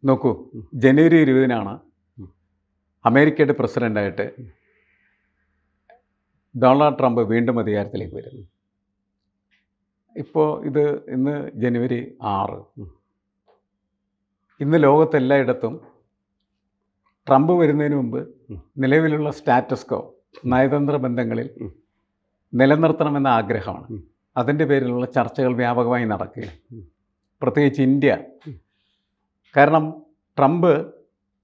നോക്കൂ, ജനുവരി 20-നാണ് അമേരിക്കയുടെ പ്രസിഡൻ്റായിട്ട് Donald Trump വീണ്ടും അധികാരത്തിലേക്ക് വരുന്നത്. ഇപ്പോൾ ഇന്ന് ജനുവരി 6. ഇന്ന് ലോകത്തെല്ലായിടത്തും ട്രംപ് വരുന്നതിന് മുമ്പ് നിലവിലുള്ള സ്റ്റാറ്റസ് കോ നയതന്ത്ര ബന്ധങ്ങളിൽ നിലനിർത്തണമെന്ന ആഗ്രഹമാണ്. അതിൻ്റെ പേരിലുള്ള ചർച്ചകൾ വ്യാപകമായി നടക്കുക, പ്രത്യേകിച്ച് ഇന്ത്യ. കാരണം ട്രംപ്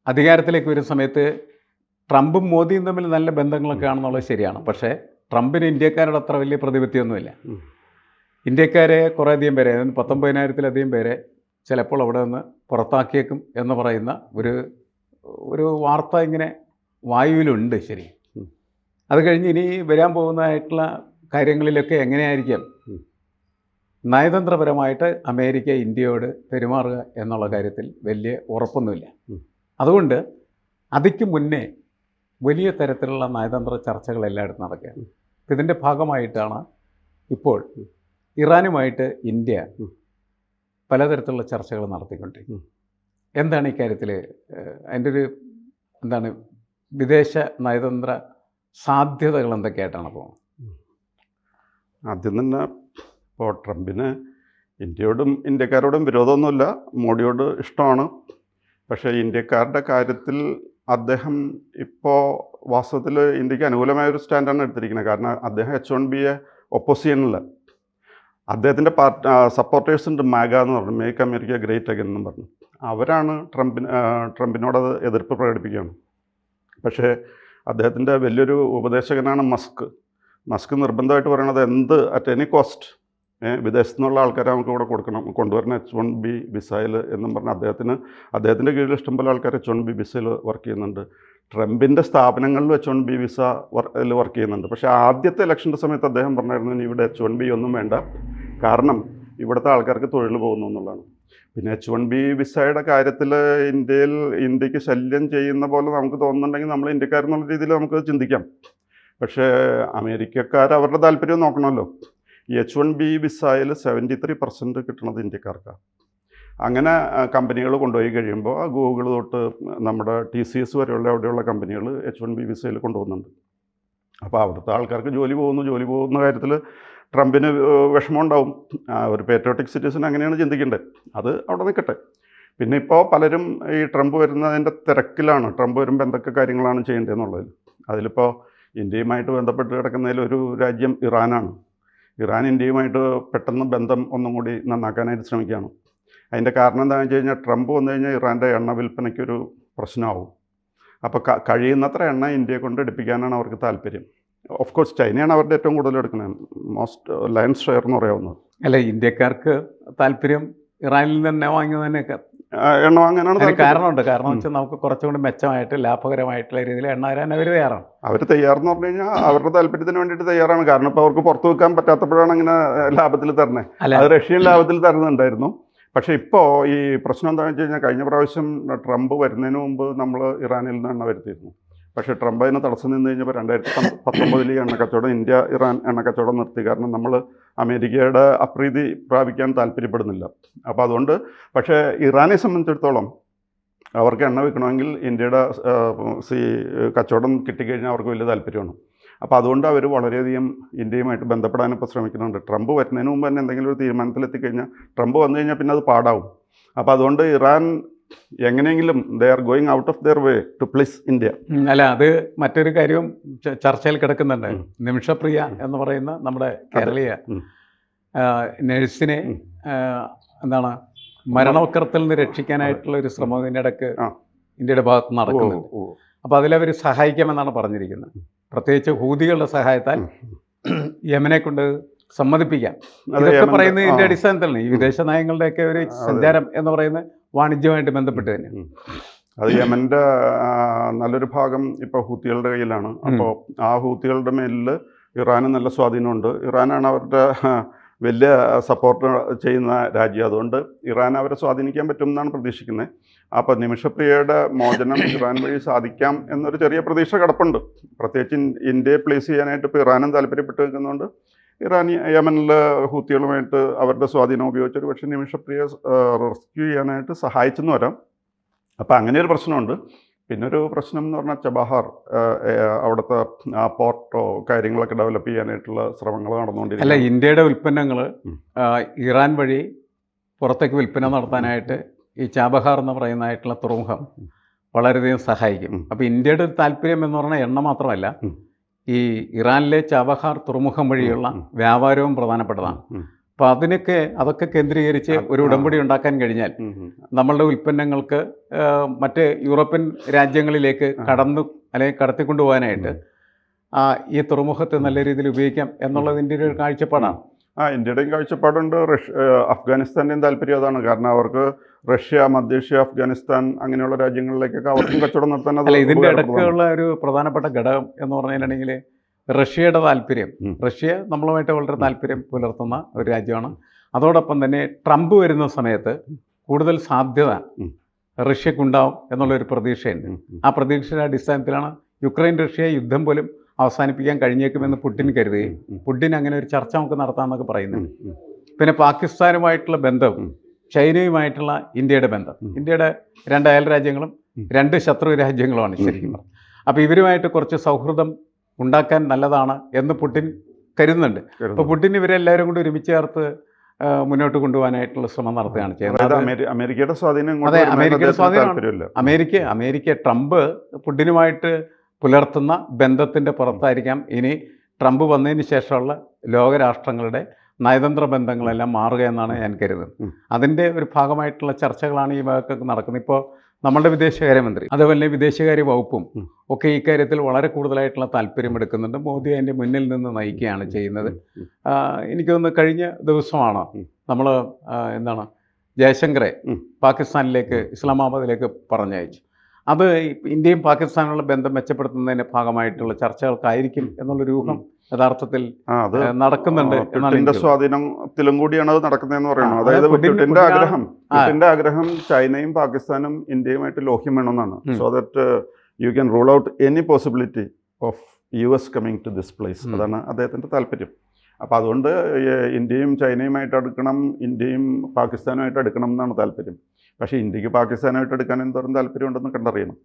അധികാരത്തിലേക്ക് വരുന്ന സമയത്ത് ട്രംപും മോദിയും തമ്മിൽ നല്ല ബന്ധങ്ങളൊക്കെ ആണെന്നുള്ളത് ശരിയാണ്. പക്ഷേ ട്രംപിന് ഇന്ത്യക്കാരോട് അത്ര വലിയ പ്രതിപത്തിയൊന്നുമില്ല. ഇന്ത്യക്കാരെ കുറേയധികം പേരെ, 19,000-ലധികം പേരെ ചിലപ്പോൾ അവിടെ നിന്ന് പുറത്താക്കിയേക്കും എന്ന് പറയുന്ന ഒരു വാർത്ത ഇങ്ങനെ വായുവിലുണ്ട്. ശരി, അത് കഴിഞ്ഞ് ഇനി വരാൻ പോകുന്നതായിട്ടുള്ള കാര്യങ്ങളിലൊക്കെ എങ്ങനെയായിരിക്കാം നയതന്ത്രപരമായിട്ട് അമേരിക്ക ഇന്ത്യയോട് പെരുമാറുക എന്നുള്ള കാര്യത്തിൽ വലിയ ഉറപ്പൊന്നുമില്ല. അതുകൊണ്ട് അതിക്ക് മുന്നേ വലിയ തരത്തിലുള്ള നയതന്ത്ര ചർച്ചകൾ എല്ലായിടത്തും നടക്കുകയാണ്. ഇതിൻ്റെ ഭാഗമായിട്ടാണ് ഇപ്പോൾ ഇറാനുമായിട്ട് ഇന്ത്യ പലതരത്തിലുള്ള ചർച്ചകൾ നടത്തിക്കൊണ്ടിരിക്കുന്നത്. എന്താണ് ഇക്കാര്യത്തിൽ അതിൻ്റെ എന്താണ് വിദേശ നയതന്ത്ര സാധ്യതകൾ എന്തൊക്കെയായിട്ടാണ് പോകുന്നത്? ആദ്യം തന്നെ ഇപ്പോൾ ട്രംപിന് ഇന്ത്യയോടും ഇന്ത്യക്കാരോടും വിരോധമൊന്നുമില്ല, മോഡിയോട് ഇഷ്ടമാണ്. പക്ഷേ ഇന്ത്യക്കാരുടെ കാര്യത്തിൽ അദ്ദേഹം ഇപ്പോൾ വാസ്തവത്തിൽ ഇന്ത്യക്ക് അനുകൂലമായൊരു സ്റ്റാൻഡാണ് എടുത്തിരിക്കുന്നത്. കാരണം അദ്ദേഹം H-1B ഒപ്പോസ് ചെയ്യണില്ല. അദ്ദേഹത്തിൻ്റെ സപ്പോർട്ടേഴ്സ് ഉണ്ട്, മാഗ എന്ന് പറഞ്ഞു, മേക്ക് അമേരിക്ക ഗ്രേറ്റ് അഗൈൻ എന്നും പറഞ്ഞു. അവരാണ് ട്രംപിനോടത് എതിർപ്പ് പ്രകടിപ്പിക്കുകയാണ്. പക്ഷേ അദ്ദേഹത്തിൻ്റെ വലിയൊരു ഉപദേശകനാണ് മസ്ക് നിർബന്ധമായിട്ട് പറയണത് എന്ത് അറ്റ് എനി കോസ്റ്റ് വിദേശത്തു നിന്നുള്ള ആൾക്കാരെ നമുക്ക് ഇവിടെ കൊണ്ടുവരണം H-1B വിസയിൽ എന്നും പറഞ്ഞ് അദ്ദേഹത്തിൻ്റെ കീഴിൽ ഇഷ്ടംപോലെ ആൾക്കാർ H-1B വിസയിൽ വർക്ക് ചെയ്യുന്നുണ്ട്. ട്രംപിൻ്റെ സ്ഥാപനങ്ങളിൽ H-1B വിസയിൽ വർക്ക് ചെയ്യുന്നുണ്ട്. പക്ഷേ ആദ്യത്തെ ഇലക്ഷൻ്റെ സമയത്ത് അദ്ദേഹം പറഞ്ഞായിരുന്നു ഇനി ഇവിടെ H-1B ഒന്നും വേണ്ട, കാരണം ഇവിടുത്തെ ആൾക്കാർക്ക് തൊഴിൽ പോകുന്നു എന്നുള്ളതാണ്. പിന്നെ H-1B വിസയുടെ കാര്യത്തിൽ ഇന്ത്യക്ക് ശല്യം ചെയ്യുന്ന പോലെ നമുക്ക് തോന്നുന്നുണ്ടെങ്കിൽ നമ്മൾ ഇന്ത്യക്കാരെന്നുള്ള രീതിയിൽ നമുക്ക് ചിന്തിക്കാം. പക്ഷേ അമേരിക്കക്കാർ അവരുടെ താല്പര്യം നോക്കണമല്ലോ. ഈ H-1B വിസയിൽ 73% കിട്ടുന്നത് ഇന്ത്യക്കാർക്കാണ്. അങ്ങനെ കമ്പനികൾ കൊണ്ടുപോയി കഴിയുമ്പോൾ ഗൂഗിൾ തൊട്ട് നമ്മുടെ TCS വരെയുള്ള അവിടെയുള്ള കമ്പനികൾ H-1B വിസയിൽ കൊണ്ടുപോകുന്നുണ്ട്. അപ്പോൾ അവിടുത്തെ ആൾക്കാർക്ക് ജോലി പോകുന്ന കാര്യത്തിൽ ട്രംപിന് വിഷമം ഉണ്ടാവും. ഒരു പേട്രിയോട്ടിക് സിറ്റിസൺ അങ്ങനെയാണ് ചിന്തിക്കേണ്ടത്. അത് അവിടെ നിൽക്കട്ടെ. പിന്നെ ഇപ്പോൾ പലരും ഈ ട്രംപ് വരുന്നതിൻ്റെ തിരക്കിലാണ്. ട്രംപ് വരുമ്പോൾ എന്തൊക്കെ കാര്യങ്ങളാണ് ചെയ്യേണ്ടതെന്നുള്ളതിൽ. അതിലിപ്പോൾ ഇന്ത്യയുമായിട്ട് ബന്ധപ്പെട്ട് കിടക്കുന്നതിൽ ഒരു രാജ്യം ഇറാനാണ്. ഇറാൻ ഇന്ത്യയുമായിട്ട് പെട്ടെന്ന് ബന്ധം ഒന്നും കൂടി നന്നാക്കാനായിട്ട് ശ്രമിക്കുകയാണ്. അതിൻ്റെ കാരണം എന്താണെന്ന് വെച്ച് കഴിഞ്ഞാൽ ട്രംപ് വന്നു കഴിഞ്ഞാൽ ഇറാൻ്റെ എണ്ണ വിൽപ്പനയ്ക്കൊരു പ്രശ്നമാവും. അപ്പോൾ കഴിയുന്നത്ര എണ്ണ ഇന്ത്യയെ കൊണ്ട് എടുപ്പിക്കാനാണ് അവർക്ക് താല്പര്യം. ഓഫ് കോഴ്സ് ചൈനയാണ് അവരുടെ ഏറ്റവും കൂടുതൽ എടുക്കുന്നത്, ലയൺസ് ഷെയർ എന്ന് പറയാവുന്നത്. അല്ല, ഇന്ത്യക്കാർക്ക് താല്പര്യം ഇറാനിൽ നിന്ന് തന്നെ വാങ്ങുന്നതിനൊക്കെ എണ്ണ വാങ്ങാനാണ് കാരണമുണ്ട്. കാരണം വെച്ചാൽ നമുക്ക് കുറച്ചുകൂടി മെച്ചമായിട്ട് ലാഭകരമായിട്ടുള്ള രീതിയിൽ എണ്ണ തരാൻ അവർ തയ്യാറാണ്. അവർ തയ്യാറെന്ന് പറഞ്ഞു കഴിഞ്ഞാൽ അവരുടെ താല്പര്യത്തിന് വേണ്ടിയിട്ട് തയ്യാറാണ്. കാരണം ഇപ്പോൾ അവർക്ക് പുറത്തു വെക്കാൻ പറ്റാത്തപ്പോഴാണ് അങ്ങനെ ലാഭത്തിൽ തരണേ. അത് റഷ്യൻ ലാഭത്തിൽ തരുന്നുണ്ടായിരുന്നു. പക്ഷേ ഇപ്പോൾ ഈ പ്രശ്നം എന്താണെന്ന് വെച്ച് കഴിഞ്ഞാൽ കഴിഞ്ഞ പ്രാവശ്യം ട്രംപ് വരുന്നതിന് മുമ്പ് നമ്മൾ ഇറാനിൽ നിന്ന് എണ്ണ വരുത്തിയിരുന്നു. പക്ഷേ ട്രംപ് അതിന് തടസ്സം നിന്ന് കഴിഞ്ഞപ്പോൾ 2019 ഈ എണ്ണക്കച്ചവടം ഇറാൻ എണ്ണക്കച്ചവടം നിർത്തി. കാരണം നമ്മൾ അമേരിക്കയുടെ അപ്രീതി പ്രാപിക്കാൻ താല്പര്യപ്പെടുന്നില്ല. അപ്പോൾ അതുകൊണ്ട് പക്ഷേ ഇറാനെ സംബന്ധിച്ചിടത്തോളം അവർക്ക് എണ്ണ വിൽക്കണമെങ്കിൽ ഇന്ത്യയുടെ കച്ചവടം കിട്ടിക്കഴിഞ്ഞാൽ അവർക്ക് വലിയ താല്പര്യമാണ്. അപ്പോൾ അതുകൊണ്ട് അവർ വളരെയധികം ഇന്ത്യയുമായിട്ട് ബന്ധപ്പെടാനിപ്പോൾ ശ്രമിക്കുന്നുണ്ട്. ട്രംപ് വരുന്നതിന് മുമ്പ് തന്നെ എന്തെങ്കിലും ഒരു തീരുമാനത്തിലെത്തിക്കഴിഞ്ഞാൽ ട്രംപ് വന്നു കഴിഞ്ഞാൽ പിന്നെ അത് പാടാവും. അപ്പോൾ അതുകൊണ്ട് ഇറാൻ എങ്ങനെയെങ്കിലും they are going out of their way to please India. അല്ല, അത് മറ്റൊരു കാര്യവും ചർച്ചയിൽ കിടക്കുന്നുണ്ട്. നിമിഷപ്രിയ എന്ന് പറയുന്ന നമ്മുടെ കേരളീയ നഴ്സിനെ എന്താണ് മരണവക്രത്തിൽ നിന്ന് രക്ഷിക്കാനായിട്ടുള്ള ഒരു ശ്രമം ഇതിൻ്റെ ഇടയ്ക്ക് ഇന്ത്യയുടെ ഭാഗത്ത് നടക്കുന്നുണ്ട്. അപ്പോൾ അതിലവർ സഹായിക്കാമെന്നാണ് പറഞ്ഞിരിക്കുന്നത്. പ്രത്യേകിച്ച് ഹൂതികളുടെ സഹായത്താൽ യമനെ കൊണ്ട് സമ്മതിപ്പിക്കാം. ഇതൊക്കെ പറയുന്നത് ഇതിൻ്റെ അടിസ്ഥാനത്തിലാണ്. ഈ വിദേശ നയങ്ങളുടെയൊക്കെ ഒരു സഞ്ചാരം എന്ന് പറയുന്നത് വാണിജ്യമായിട്ട് ബന്ധപ്പെട്ട് തന്നെ. അത് യമൻ്റെ നല്ലൊരു ഭാഗം ഇപ്പോൾ ഹൂത്തികളുടെ കയ്യിലാണ്. അപ്പോൾ ആ ഹൂത്തികളുടെ മേലിൽ ഇറാന് നല്ല സ്വാധീനമുണ്ട്. ഇറാനാണ് അവരുടെ വലിയ സപ്പോർട്ട് ചെയ്യുന്ന രാജ്യം. അതുകൊണ്ട് ഇറാൻ അവരെ സ്വാധീനിക്കാൻ പറ്റും എന്നാണ് പ്രതീക്ഷിക്കുന്നത്. അപ്പോൾ നിമിഷപ്രിയയുടെ മോചനം ഇറാൻ വഴി സാധിക്കാം എന്നൊരു ചെറിയ പ്രതീക്ഷ കിടപ്പുണ്ട്. പ്രത്യേകിച്ച് ഇന്ത്യയെ പ്ലേസ് ചെയ്യാനായിട്ട് ഇപ്പോൾ ഇറാനും താല്പര്യപ്പെട്ട് നിൽക്കുന്നതുകൊണ്ട് ഇറാൻ യമനിൽ ഹൂത്തികളുമായിട്ട് അവരുടെ സ്വാധീനം ഉപയോഗിച്ചൊരു പക്ഷേ നിമിഷപ്രിയ റെസ്ക്യൂ ചെയ്യാനായിട്ട് സഹായിച്ചെന്ന് വരാം. അപ്പോൾ അങ്ങനെ ഒരു പ്രശ്നമുണ്ട്. പിന്നെ ഒരു പ്രശ്നം എന്ന് പറഞ്ഞാൽ ചബഹാർ, അവിടുത്തെ ആ പോർട്ടോ കാര്യങ്ങളൊക്കെ ഡെവലപ്പ് ചെയ്യാനായിട്ടുള്ള ശ്രമങ്ങൾ അല്ല, നടന്നുകൊണ്ടിരിക്കുകയാണ്. ഇന്ത്യയുടെ ഉൽപ്പന്നങ്ങൾ ഉം. ഇറാൻ വഴി പുറത്തേക്ക് വിൽപ്പന നടത്താനായിട്ട് ഈ ചാബഹാർ എന്ന് പറയുന്നതായിട്ടുള്ള തുറമുഖം വളരെയധികം സഹായിക്കും. ഉം. അപ്പോൾ ഇന്ത്യയുടെ ഒരു താല്പര്യം എന്ന് പറഞ്ഞാൽ എണ്ണ മാത്രമല്ല, ഉം. ഈ ഇറാനിലെ ചാബഹാർ തുറമുഖം വഴിയുള്ള ഉം. വ്യാപാരവും പ്രധാനപ്പെട്ടതാണ്. ഉം. അപ്പോൾ അതൊക്കെ കേന്ദ്രീകരിച്ച് ഒരു ഉടമ്പടി ഉണ്ടാക്കാൻ കഴിഞ്ഞാൽ ഉം. ഉം. നമ്മളുടെ ഉൽപ്പന്നങ്ങൾക്ക് മറ്റ് യൂറോപ്യൻ രാജ്യങ്ങളിലേക്ക് അല്ലെങ്കിൽ കടത്തിക്കൊണ്ടുപോകാനായിട്ട് ഈ തുറമുഖത്തെ നല്ല രീതിയിൽ ഉപയോഗിക്കാം എന്നുള്ളത് ഇന്ത്യയുടെ ഒരു കാഴ്ചപ്പാടാണ്. ഇന്ത്യയുടെയും കാഴ്ചപ്പാടുണ്ട്. അഫ്ഗാനിസ്ഥാൻ്റെയും താല്പര്യം അതാണ്. കാരണം അവർക്ക് റഷ്യ, മധ്യേഷ്യ, അഫ്ഗാനിസ്ഥാൻ അങ്ങനെയുള്ള രാജ്യങ്ങളിലേക്കൊക്കെ അവർക്കും കച്ചവടം നടത്താൻ അത് അല്ല, ഇതിൻ്റെ ഉപകാരപ്രദമാണ്. ഇടയ്ക്കുള്ള ഒരു പ്രധാനപ്പെട്ട ഘടകം എന്ന് പറഞ്ഞിട്ടുണ്ടെങ്കിൽ റഷ്യയുടെ താല്പര്യം. റഷ്യ നമ്മളുമായിട്ട് വളരെ താല്പര്യം പുലർത്തുന്ന ഒരു രാജ്യമാണ്. അതോടൊപ്പം തന്നെ ട്രംപ് വരുന്ന സമയത്ത് കൂടുതൽ സാധ്യത റഷ്യക്കുണ്ടാവും എന്നുള്ളൊരു പ്രതീക്ഷയുണ്ട്. ആ പ്രതീക്ഷയുടെ അടിസ്ഥാനത്തിലാണ് യുക്രൈൻ റഷ്യ യുദ്ധം പോലും അവസാനിപ്പിക്കാൻ കഴിഞ്ഞേക്കുമെന്ന് പുടിൻ കരുതുകയും പുടിൻ അങ്ങനെ ഒരു ചർച്ച നമുക്ക് നടത്താമെന്നൊക്കെ പറയുന്നുണ്ട്. പിന്നെ പാകിസ്ഥാനുമായിട്ടുള്ള ബന്ധവും ചൈനയുമായിട്ടുള്ള ഇന്ത്യയുടെ ബന്ധം, ഇന്ത്യയുടെ 2 അയൽ രാജ്യങ്ങളും 2 ശത്രു രാജ്യങ്ങളുമാണ് ശരിക്കും പറഞ്ഞത്. അപ്പോൾ ഇവരുമായിട്ട് കുറച്ച് സൗഹൃദം ഉണ്ടാക്കാൻ നല്ലതാണ് എന്ന് പുടിൻ കരുതുന്നുണ്ട്. അപ്പോൾ പുടിൻ ഇവരെല്ലാവരും കൂടി ഒരുമിച്ച് ചേർത്ത് മുന്നോട്ട് കൊണ്ടുപോകാനായിട്ടുള്ള ശ്രമം നടത്തുകയാണ് ചെയ്യുന്നത്. അമേരിക്കയുടെ സ്വാധീനം അതെ, അമേരിക്കയുടെ സ്വാധീനമാണ്. താല്പര്യമില്ല. അമേരിക്ക ട്രംപ് പുടിനുമായിട്ട് പുലർത്തുന്ന ബന്ധത്തിൻ്റെ പുറത്തായിരിക്കാം ഇനി ട്രംപ് വന്നതിന് ശേഷമുള്ള ലോകരാഷ്ട്രങ്ങളുടെ നയതന്ത്ര ബന്ധങ്ങളെല്ലാം മാറുക എന്നാണ് ഞാൻ കരുതുന്നത്. അതിൻ്റെ ഒരു ഭാഗമായിട്ടുള്ള ചർച്ചകളാണ് ഈ ഭാഗത്തൊക്കെ നടക്കുന്നത്. ഇപ്പോൾ നമ്മളുടെ വിദേശകാര്യമന്ത്രി അതുപോലെ വിദേശകാര്യ വകുപ്പും ഒക്കെ ഇക്കാര്യത്തിൽ വളരെ കൂടുതലായിട്ടുള്ള താല്പര്യമെടുക്കുന്നുണ്ട്. മോദി അതിൻ്റെ മുന്നിൽ നിന്ന് നയിക്കുകയാണ് ചെയ്യുന്നത്. എനിക്ക് തോന്നുന്നു കഴിഞ്ഞ ദിവസമാണ് നമ്മൾ ജയശങ്കറെ പാകിസ്ഥാനിലേക്ക്, ഇസ്ലാമാബാദിലേക്ക് പറഞ്ഞയച്ചു. അത് ഇന്ത്യയും പാകിസ്ഥാനുള്ള ബന്ധം മെച്ചപ്പെടുത്തുന്നതിൻ്റെ ഭാഗമായിട്ടുള്ള ചർച്ചകൾക്കായിരിക്കും എന്നുള്ളൊരു ഊഹം യഥാർത്ഥത്തിൽ നടക്കുന്നുണ്ട്. പുടിന്റെ സ്വാധീനത്തിലും കൂടിയാണ് അത് നടക്കുന്നതെന്ന് പറയുന്നത്. അതായത് പുടിന്റെ ആഗ്രഹം ചൈനയും പാകിസ്ഥാനും ഇന്ത്യയുമായിട്ട് ലോഹ്യം വേണമെന്നാണ്. So that you can rule out any possibility of US coming to this place. അതാണ് അദ്ദേഹത്തിൻ്റെ താല്പര്യം. അപ്പോൾ അതുകൊണ്ട് ഇന്ത്യയും ചൈനയുമായിട്ട് അടുക്കണം, ഇന്ത്യയും പാകിസ്ഥാനുമായിട്ട് അടുക്കണം എന്നാണ് താല്പര്യം. പക്ഷേ ഇന്ത്യക്ക് പാകിസ്ഥാനായിട്ട് എടുക്കാൻ എന്തോരം താല്പര്യമുണ്ടെന്ന് കണ്ടറിയണം.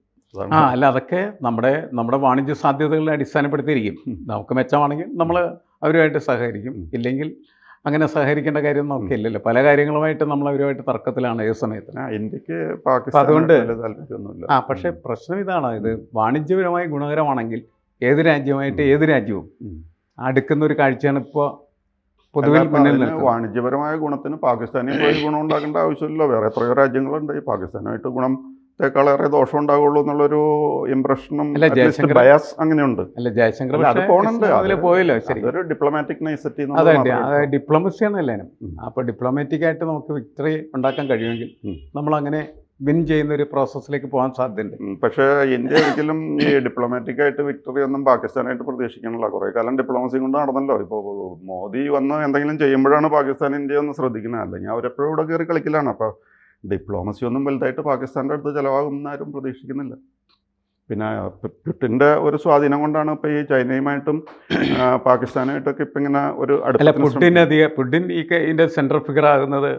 അല്ല, അതൊക്കെ നമ്മുടെ വാണിജ്യ സാധ്യതകളെ അടിസ്ഥാനപ്പെടുത്തിയിരിക്കും. നമുക്ക് മെച്ചമാണെങ്കിൽ നമ്മൾ അവരുമായിട്ട് സഹകരിക്കും, ഇല്ലെങ്കിൽ അങ്ങനെ സഹകരിക്കേണ്ട കാര്യം നമുക്ക് ഇല്ലല്ലോ. പല കാര്യങ്ങളുമായിട്ട് നമ്മൾ അവരുമായിട്ട് തർക്കത്തിലാണ് ഏത് സമയത്ത്. ഇന്ത്യക്ക് പാകിസ്ഥാൻ അതുകൊണ്ട് താല്പര്യമൊന്നുമില്ല. പക്ഷേ പ്രശ്നം ഇതാണ്, ഇത് വാണിജ്യപരമായി ഗുണകരമാണെങ്കിൽ ഏത് രാജ്യവും അടുക്കുന്ന ഒരു കാഴ്ചയാണ് ഇപ്പോൾ പൊതുവിൽ മുന്നിൽ നിൽക്കുന്നത്. വാണിജ്യപരമായ ഗുണത്തിന് പാകിസ്ഥാനിൽ പോയി ഗുണം ഉണ്ടാക്കേണ്ട ആവശ്യമില്ല. വേറെ എത്രയോ രാജ്യങ്ങളുണ്ട്. ഈ പാകിസ്ഥാനായിട്ട് ഗുണത്തെക്കാളേറെ ദോഷം ഉണ്ടാകുള്ളൂ എന്നുള്ളൊരു ഇംപ്രഷനും ബയാസ് അങ്ങനെയുണ്ട്. അല്ല, ജയശങ്കർ അത് പോകണുണ്ട്. പോയല്ലോ. ശരി, അതൊരു ഡിപ്ലോമാറ്റിക് നൈസറ്റി. അതെ, ഡിപ്ലോമസിയാണ് എല്ലാവരും. അപ്പോൾ ഡിപ്ലോമാറ്റിക് ആയിട്ട് നമുക്ക് വിക്ടറി ഉണ്ടാക്കാൻ കഴിയുമെങ്കിൽ നമ്മൾ അങ്ങനെ വിൻ ചെയ്യുന്ന ഒരു പ്രോസസ്സിലേക്ക് പോകാൻ സാധ്യതയുണ്ട്. പക്ഷേ ഇന്ത്യ ഒരിക്കലും ഈ ഡിപ്ലോമാറ്റിക് ആയിട്ട് വിക്ടറി ഒന്നും പാകിസ്ഥാനായിട്ട് പ്രതീക്ഷിക്കണില്ല. കുറേ കാലം ഡിപ്ലോമസി കൊണ്ട് നടന്നല്ലോ. ഇപ്പോൾ മോദി വന്ന് എന്തെങ്കിലും ചെയ്യുമ്പോഴാണ് പാകിസ്ഥാൻ ഇന്ത്യ ഒന്ന് ശ്രദ്ധിക്കുന്നത്. അല്ലെങ്കിൽ അവരെപ്പോഴും ഇവിടെ കയറി കളിക്കലാണ്. അപ്പോൾ ഡിപ്ലോമസി ഒന്നും വലുതായിട്ട് പാകിസ്ഥാൻ്റെ അടുത്ത് ചിലവാകുമെന്ന് ആരും പ്രതീക്ഷിക്കുന്നില്ല. പിന്നെ പുടിൻ്റെ ഒരു സ്വാധീനം കൊണ്ടാണ് ഇപ്പോൾ ഈ ചൈനയുമായിട്ടും പാകിസ്ഥാനായിട്ടൊക്കെ ഇപ്പം ഇങ്ങനെ ഒരു പുടിൻ ഇതിൻ്റെ സെൻട്രൽ ഫിഗർ ആകുന്നത്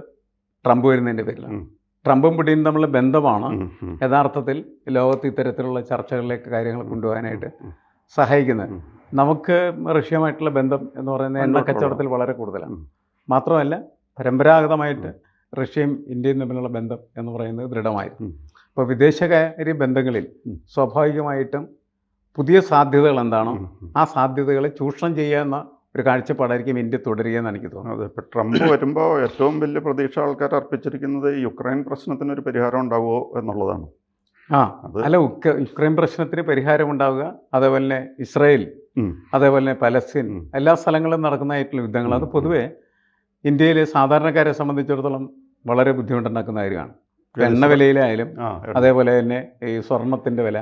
ട്രംപ് വരുന്നതിൻ്റെ പേരിലാണ്. ട്രംപും പുടിനും തമ്മിലുള്ള ബന്ധമാണ് യഥാർത്ഥത്തിൽ ലോകത്ത് ഇത്തരത്തിലുള്ള ചർച്ചകളിലേക്ക് കാര്യങ്ങൾ കൊണ്ടുപോകാനായിട്ട് സഹായിക്കുന്നത്. നമുക്ക് റഷ്യയുമായിട്ടുള്ള ബന്ധം എന്ന് പറയുന്നത് എണ്ണ കച്ചവടത്തിൽ വളരെ കൂടുതലാണ്. മാത്രമല്ല, പരമ്പരാഗതമായിട്ട് റഷ്യയും ഇന്ത്യയും തമ്മിലുള്ള ബന്ധം എന്ന് പറയുന്നത് ദൃഢമായിരുന്നു. അപ്പോൾ വിദേശകാര്യ ബന്ധങ്ങളിൽ സ്വാഭാവികമായിട്ടും പുതിയ സാധ്യതകൾ എന്താണോ ആ സാധ്യതകളെ ചൂഷണം ചെയ്യാവുന്ന ഒരു കാഴ്ചപ്പാടായിരിക്കും ഇന്ത്യ തുടരുകയെന്ന് എനിക്ക് തോന്നുന്നത്. അതെ, ഇപ്പോൾ ട്രംപ് വരുമ്പോൾ ഏറ്റവും വലിയ പ്രതീക്ഷ ആൾക്കാർ അർപ്പിച്ചിരിക്കുന്നത് യുക്രൈൻ പ്രശ്നത്തിനൊരു പരിഹാരം ഉണ്ടാവുമോ എന്നുള്ളതാണ്. അല്ല, യുക്രൈൻ പ്രശ്നത്തിന് പരിഹാരം ഉണ്ടാവുക, അതേപോലെ തന്നെ ഇസ്രായേൽ, അതേപോലെ തന്നെ പലസ്തീൻ, എല്ലാ സ്ഥലങ്ങളിലും നടക്കുന്നതായിട്ടുള്ള യുദ്ധങ്ങൾ, അത് പൊതുവെ ഇന്ത്യയിലെ സാധാരണക്കാരെ സംബന്ധിച്ചിടത്തോളം വളരെ ബുദ്ധിമുട്ടുണ്ടാക്കുന്ന കാര്യമാണ്. എണ്ണ വിലയിലായാലും അതേപോലെ തന്നെ ഈ സ്വർണത്തിൻ്റെ വില,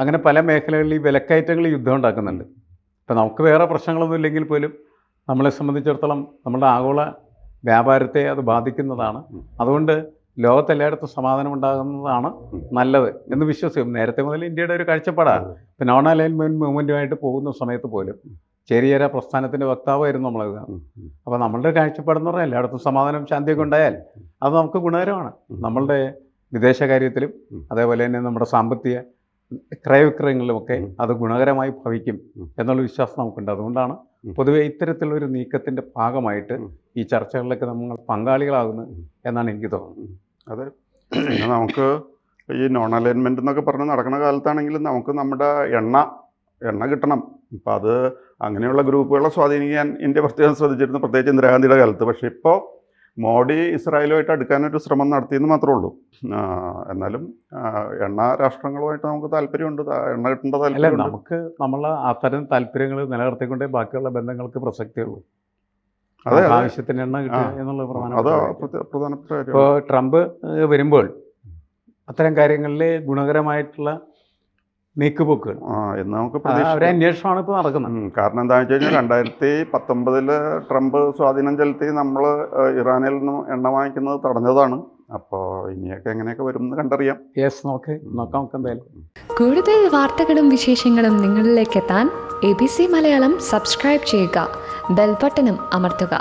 അങ്ങനെ പല മേഖലകളിൽ ഈ വിലക്കയറ്റങ്ങൾ യുദ്ധം ഉണ്ടാക്കുന്നുണ്ട്. ഇപ്പം നമുക്ക് വേറെ പ്രശ്നങ്ങളൊന്നും ഇല്ലെങ്കിൽ പോലും നമ്മളെ സംബന്ധിച്ചിടത്തോളം നമ്മുടെ ആഗോള വ്യാപാരത്തെ അത് ബാധിക്കുന്നതാണ്. അതുകൊണ്ട് ലോകത്തെല്ലായിടത്തും സമാധാനം ഉണ്ടാകുന്നതാണ് നല്ലത് എന്ന് വിശ്വസിക്കും. നേരത്തെ മുതൽ ഇന്ത്യയുടെ ഒരു കാഴ്ചപ്പാടാണ്. ഇപ്പം നോൺ അലൈൻമെൻറ്റ് മൂവ്മെൻറ്റുമായിട്ട് പോകുന്ന സമയത്ത് പോലും ചെറിയ പ്രസ്ഥാനത്തിൻ്റെ വക്താവായിരുന്നു നമ്മളത്. അപ്പോൾ നമ്മളുടെ കാഴ്ചപ്പാടെന്ന് പറഞ്ഞാൽ എല്ലായിടത്തും സമാധാനം ശാന്തിയൊക്കെ ഉണ്ടായാൽ അത് നമുക്ക് ഗുണകരമാണ്. നമ്മളുടെ വിദേശകാര്യത്തിലും അതേപോലെ തന്നെ നമ്മുടെ സാമ്പത്തിക ക്രയവിക്രയങ്ങളിലുമൊക്കെ അത് ഗുണകരമായി ഭവിക്കും എന്നുള്ള വിശ്വാസം നമുക്കുണ്ട്. അതുകൊണ്ടാണ് പൊതുവെ ഇത്തരത്തിലുള്ളൊരു നീക്കത്തിൻ്റെ ഭാഗമായിട്ട് ഈ ചർച്ചകളിലൊക്കെ നമ്മൾ പങ്കാളികളാകുന്നത് എന്നാണ് എനിക്ക് തോന്നുന്നത്. അതെ, പിന്നെ നമുക്ക് ഈ നോൺ അലൈൻമെൻ്റ് എന്നൊക്കെ പറഞ്ഞ് നടക്കുന്ന കാലത്താണെങ്കിലും നമുക്ക് നമ്മുടെ എണ്ണ കിട്ടണം. അപ്പം അത് അങ്ങനെയുള്ള ഗ്രൂപ്പുകളെ സ്വാധീനിക്കാൻ ഇന്ത്യ പ്രത്യേകം ശ്രദ്ധിച്ചിരുന്നു, പ്രത്യേകിച്ച് ഇന്ദിരാഗാന്ധിയുടെ കാലത്ത്. പക്ഷേ ഇപ്പോൾ മോഡി ഇസ്രായേലുമായിട്ട് അടുക്കാനൊരു ശ്രമം നടത്തിയെന്ന് മാത്രമേ ഉള്ളൂ. എന്നാലും എണ്ണ രാഷ്ട്രങ്ങളുമായിട്ട് നമുക്ക് താല്പര്യമുണ്ട്, എണ്ണ കിട്ടേണ്ട അല്ല, താല്പര്യമുണ്ട്. നമുക്ക് നമ്മളെ അത്തരം താല്പര്യങ്ങൾ നിലനിർത്തിക്കൊണ്ടേ ബാക്കിയുള്ള ബന്ധങ്ങൾക്ക് പ്രസക്തിയുള്ളൂ. അതെ, അതെ. ആവശ്യത്തിന് എണ്ണ കിട്ടുക എന്നുള്ളത് അത് പ്രധാനപ്പെട്ട പ്രധാനപ്പെട്ട കാര്യം. ഇപ്പോൾ ട്രംപ് വരുമ്പോൾ അത്തരം കാര്യങ്ങളിൽ ഗുണകരമായിട്ടുള്ള നീക്കുപോക്കുകൾ എന്ന് നമുക്ക് അവരെ അന്വേഷണമാണ് ഇപ്പോൾ നടക്കുന്നത്. കാരണം എന്താണെന്ന് വെച്ച് കഴിഞ്ഞാൽ 2019 ട്രംപ് സ്വാധീനം ചെലുത്തി നമ്മൾ ഇറാനിൽ നിന്നും എണ്ണ വാങ്ങിക്കുന്നത് തടഞ്ഞതാണ്. അപ്പോൾ ഇനിയൊക്കെ എങ്ങനെയൊക്കെ വരും എന്ന് കണ്ടറിയാം. നോക്കാം നമുക്ക് എന്തായാലും. കൂടുതൽ വാർത്തകളും വിശേഷങ്ങളും നിങ്ങളിലേക്ക് എത്താൻ ABC മലയാളം സബ്സ്ക്രൈബ് ചെയ്യുക, ബെൽ ബട്ടണും അമർത്തുക.